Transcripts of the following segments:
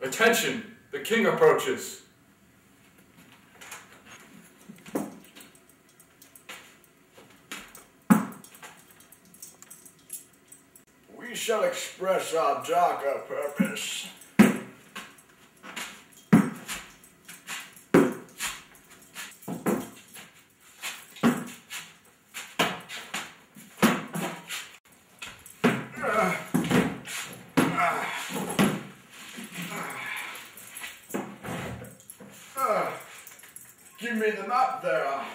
Attention! The king approaches. We shall express our darker purpose. Give me the map there. Ah,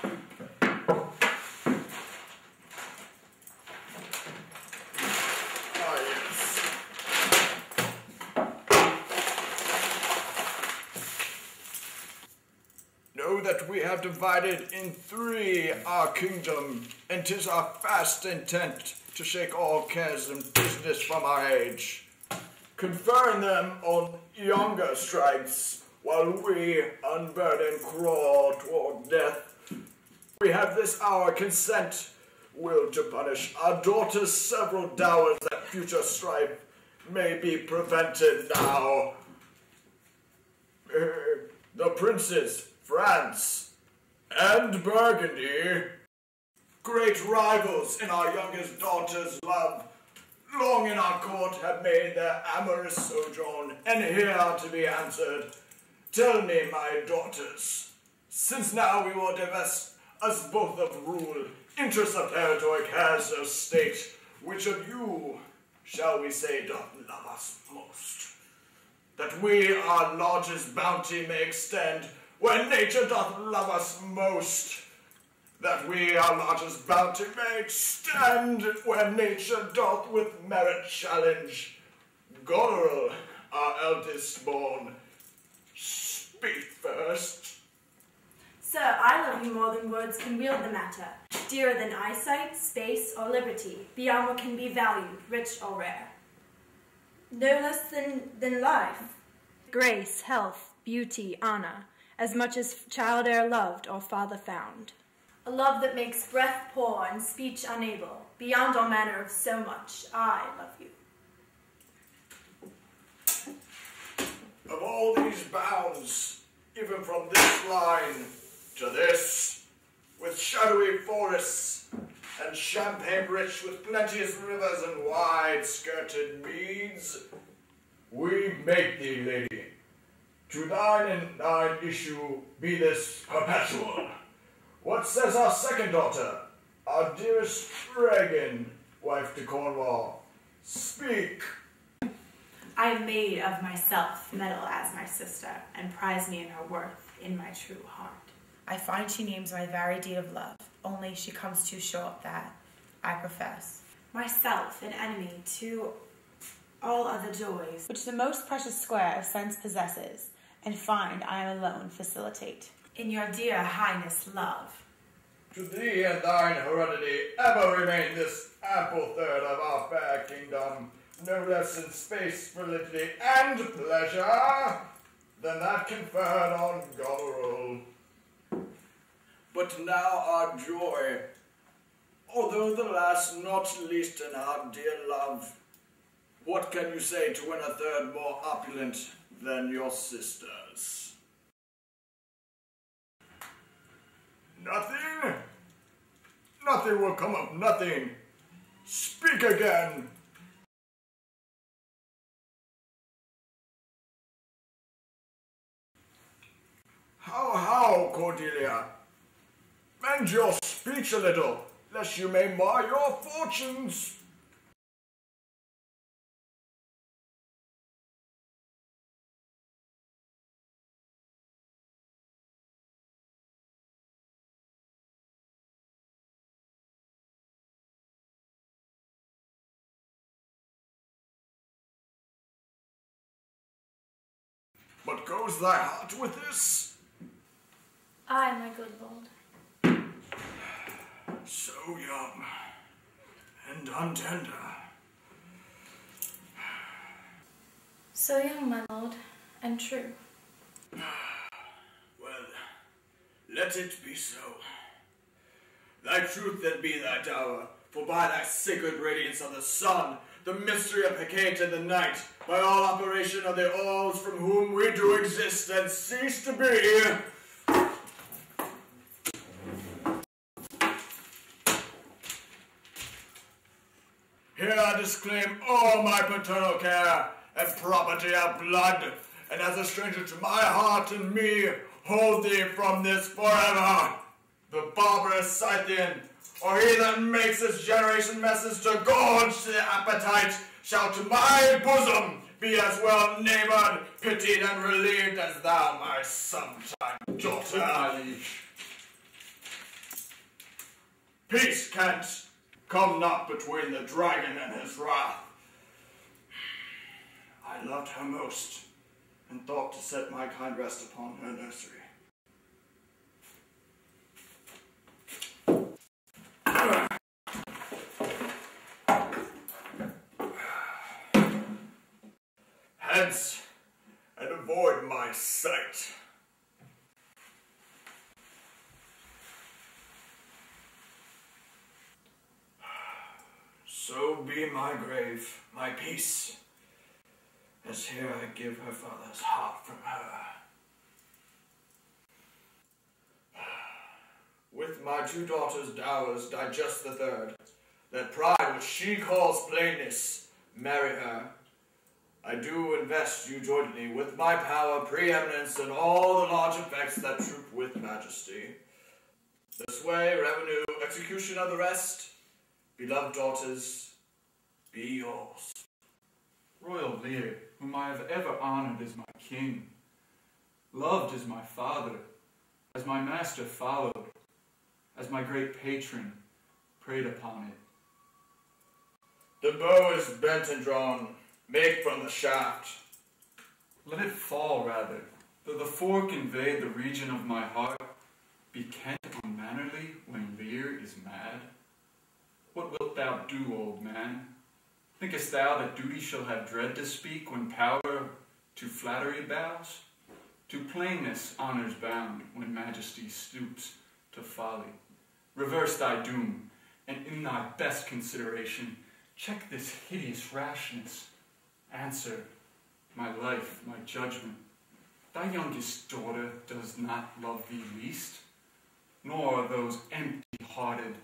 yes. Know that we have divided in three our kingdom, and 'tis our fast intent to shake all cares and business from our age, conferring them on younger stripes, while we, unburdened, crawl toward death. We have this hour consent, will to punish our daughters' several dowers, that future strife may be prevented now. The princes, France and Burgundy, great rivals in our youngest daughter's love, long in our court have made their amorous sojourn, and here to be answered. Tell me, my daughters, since now we will divest us both of rule, interest of territory, cares of state, which of you, shall we say, doth love us most? That we our largest bounty may extend, where nature doth love us most. That we our largest bounty may extend, where nature doth with merit challenge. Goneril, our eldest born, speak first. Sir, I love you more than words can wield the matter, dearer than eyesight, space, or liberty, beyond what can be valued, rich or rare. No less than life. Grace, health, beauty, honor, as much as child e'er loved or father found. A love that makes breath poor and speech unable, beyond all manner of so much, I love you. Of all these bounds, even from this line to this, with shadowy forests and champaign rich with plenteous rivers and wide-skirted meads, we make thee, lady. To thine and thine issue be this perpetual. What says our second daughter, our dearest Regan, wife to Cornwall? Speak. I am made of myself, metal as my sister, and prize me in her worth, in my true heart. I find she names my very deed of love, only she comes too short that, I profess, myself an enemy to all other joys, which the most precious square of sense possesses, and find I am alone facilitate. In your dear highness love. To thee and thine heredity ever remain this ample third of our fair kingdom, no less in space, validity, and pleasure than that conferred on Goneril. But now our joy, although the last not least in our dear love, what can you say to win a third more opulent than your sisters? Nothing? Nothing will come of nothing. Speak again. How, Cordelia? Bend your speech a little, lest you may mar your fortunes. But goes thy heart with this? Aye, my good lord. So young and untender. So young, my lord, and true. Well, let it be so. Thy truth then be thy dower, for by thy sacred radiance of the sun, the mystery of Hecate in the night, by all operation of the alls from whom we do exist and cease to be. Here I disclaim all my paternal care and property of blood, and as a stranger to my heart and me, hold thee from this forever. The barbarous Scythian, or he that makes his generation messes to gorge the appetite, shall to my bosom be as well neighboured, pitied, and relieved as thou, my sometime daughter. My liege. Peace, Kent. Come not between the dragon and his wrath. I loved her most, and thought to set my kind rest upon her nursery. Hence, and avoid my sight. So be my grave, my peace, as here I give her father's heart from her. With my 2 daughters' dowers digest the third, that pride which she calls plainness, marry her. I do invest you jointly with my power, preeminence, and all the large effects that troop with majesty. This way, revenue, execution of the rest, beloved daughters, be yours. Royal Lear, whom I have ever honored as my king, loved as my father, as my master followed, as my great patron preyed upon it. The bow is bent and drawn, make from the shaft. Let it fall, rather, though the fork invade the region of my heart, be Kent unmannerly when Lear is mad. What wilt thou do, old man? Thinkest thou that duty shall have dread to speak when power to flattery bows? To plainness honour's bound when majesty stoops to folly. Reverse thy doom, and in thy best consideration, check this hideous rashness. Answer, my life, my judgment. Thy youngest daughter does not love thee least, nor those empty-hearted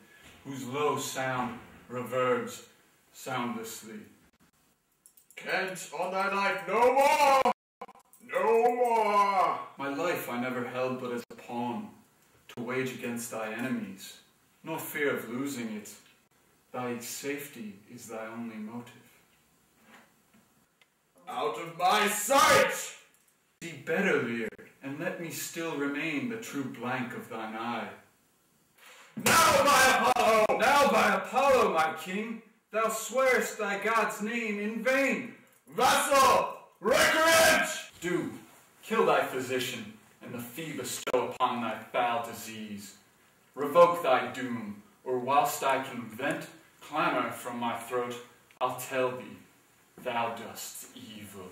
whose low sound reverbs soundlessly. Kent, on thy life, no more! No more! My life I never held but as a pawn, to wage against thy enemies, nor fear of losing it. Thy safety is thy only motive. Out of my sight! See better, Lear, and let me still remain the true blank of thine eye. Now by Apollo! Now by Apollo, my king, thou swearest thy God's name in vain. Vassal, recreant! Do, kill thy physician, and the fee bestow upon thy foul disease. Revoke thy doom, or whilst I can vent clamour from my throat, I'll tell thee, thou dost evil.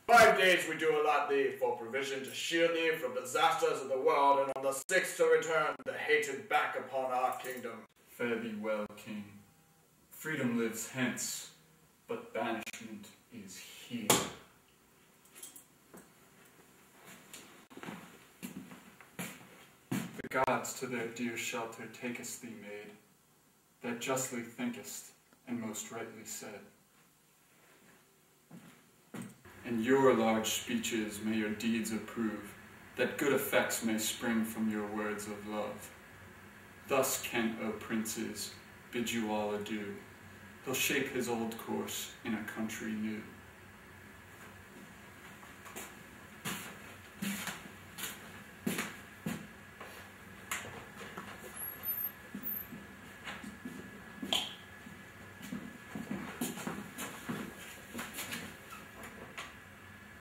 5 days we do allot thee for provision to shield thee from disasters of the world, and on the 6th to return the hated back upon our kingdom. Fare thee well, king. Freedom lives hence, but banishment is here. The gods to their dear shelter takest thee, maid, that justly thinkest, and most rightly said. And your large speeches may your deeds approve, that good effects may spring from your words of love. Thus Kent, O princes, bid you all adieu. He'll shape his old course in a country new.